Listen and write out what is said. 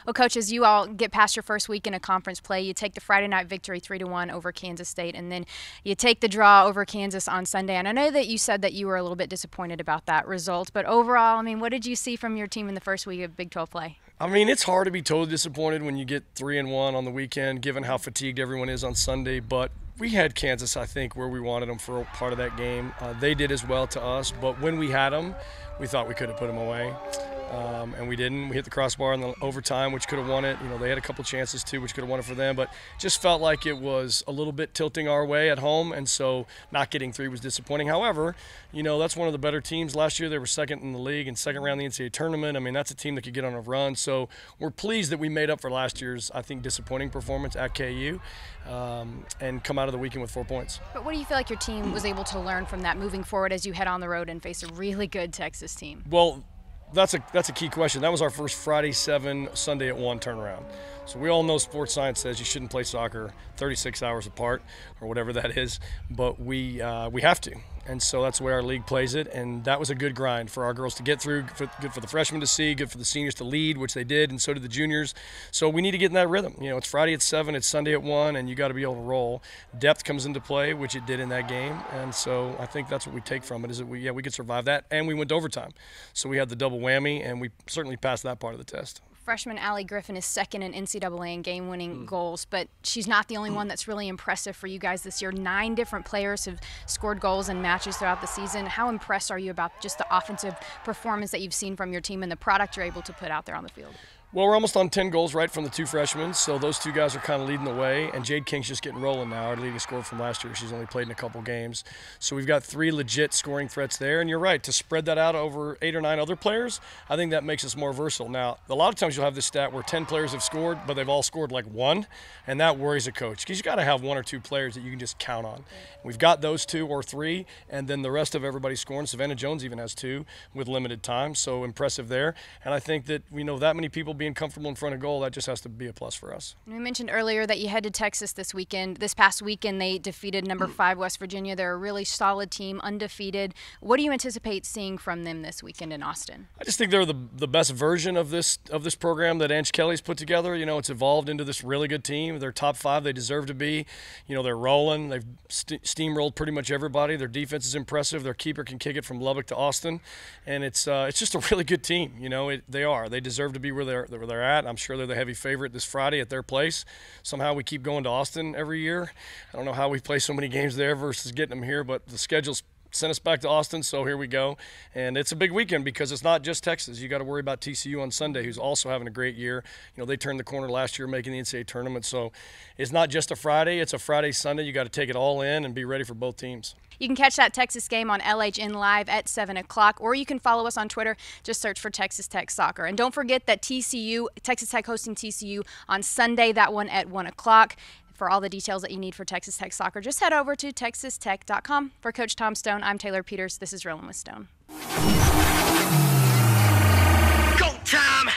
Well, Coach, as you all get past your first week in a conference play, you take the Friday night victory 3-1 over Kansas State, and then you take the draw over Kansas on Sunday. And I know that you said that you were a little bit disappointed about that result, but overall, I mean, what did you see from your team in the first week of Big 12 play? I mean, it's hard to be totally disappointed when you get 3-1 on the weekend, given how fatigued everyone is on Sunday. But we had Kansas, I think, where we wanted them for a part of that game. They did as well to us, but when we had them, we thought we could have put them away. And we didn't. We hit the crossbar in the overtime, which could have won it. You know, they had a couple chances too, which could have won it for them. But just felt like it was a little bit tilting our way at home, and so not getting 3 was disappointing. However, you know, that's one of the better teams. Last year they were second in the league and second round of the NCAA tournament. I mean, that's a team that could get on a run. So we're pleased that we made up for last year's, I think, disappointing performance at KU and come out of the weekend with 4 points. But what do you feel like your team was able to learn from that moving forward as you head on the road and face a really good Texas team? Well, that's a key question. That was our first Friday 7, Sunday at 1 turnaround. So we all know sports science says you shouldn't play soccer 36 hours apart or whatever that is, but we have to. And so that's the way our league plays it, and that was a good grind for our girls to get through, good for the freshmen to see, good for the seniors to lead, which they did, and so did the juniors. So we need to get in that rhythm. You know, it's Friday at 7, it's Sunday at 1, and you got to be able to roll. Depth comes into play, which it did in that game, and so I think that's what we take from it, is that we could survive that, and we went to overtime. So we had the double whammy, and we certainly passed that part of the test. Freshman Allie Griffin is second in NCAA in game-winning goals, but she's not the only one that's really impressive for you guys this year. 9 different players have scored goals in matches throughout the season. How impressed are you about just the offensive performance that you've seen from your team and the product you're able to put out there on the field? Well, we're almost on 10 goals, right, from the 2 freshmen, so those 2 guys are kind of leading the way, and Jade King's just getting rolling now, our leading scorer from last year. She's only played in a couple games. So we've got 3 legit scoring threats there, and you're right, to spread that out over 8 or 9 other players, I think that makes us more versatile. Now, a lot of times you'll have this stat where 10 players have scored, but they've all scored like 1, and that worries a coach, because you got to have 1 or 2 players that you can just count on. We've got those 2 or 3, and then the rest of everybody's scoring. Savannah Jones even has 2 with limited time, so impressive there. And I think that we know that many people being comfortable in front of goal, that just has to be a plus for us. We mentioned earlier that you head to Texas this weekend. This past weekend they defeated number 5 West Virginia. They're a really solid team, undefeated. What do you anticipate seeing from them this weekend in Austin? I just think they're the best version of this program that Ange Kelly's put together. You know, it's evolved into this really good team. They're top 5. They deserve to be. You know, they're rolling. They've steamrolled pretty much everybody. Their defense is impressive. Their keeper can kick it from Lubbock to Austin, and it's just a really good team. You know, they deserve to be where they're at. I'm sure they're the heavy favorite this Friday at their place. Somehow we keep going to Austin every year. I don't know how we play so many games there versus getting them here, but the schedule's sent us back to Austin, so here we go. And it's a big weekend because it's not just Texas. You got to worry about TCU on Sunday, who's also having a great year. You know, they turned the corner last year making the NCAA tournament, so it's not just a Friday, it's a Friday, Sunday. You got to take it all in and be ready for both teams. You can catch that Texas game on LHN Live at 7 o'clock, or you can follow us on Twitter. Just search for Texas Tech Soccer. And don't forget that Texas Tech hosting TCU on Sunday, that one at 1 o'clock. For all the details that you need for Texas Tech Soccer, just head over to texastech.com. For Coach Tom Stone, I'm Taylor Peters. This is Rolling with Stone. Go time!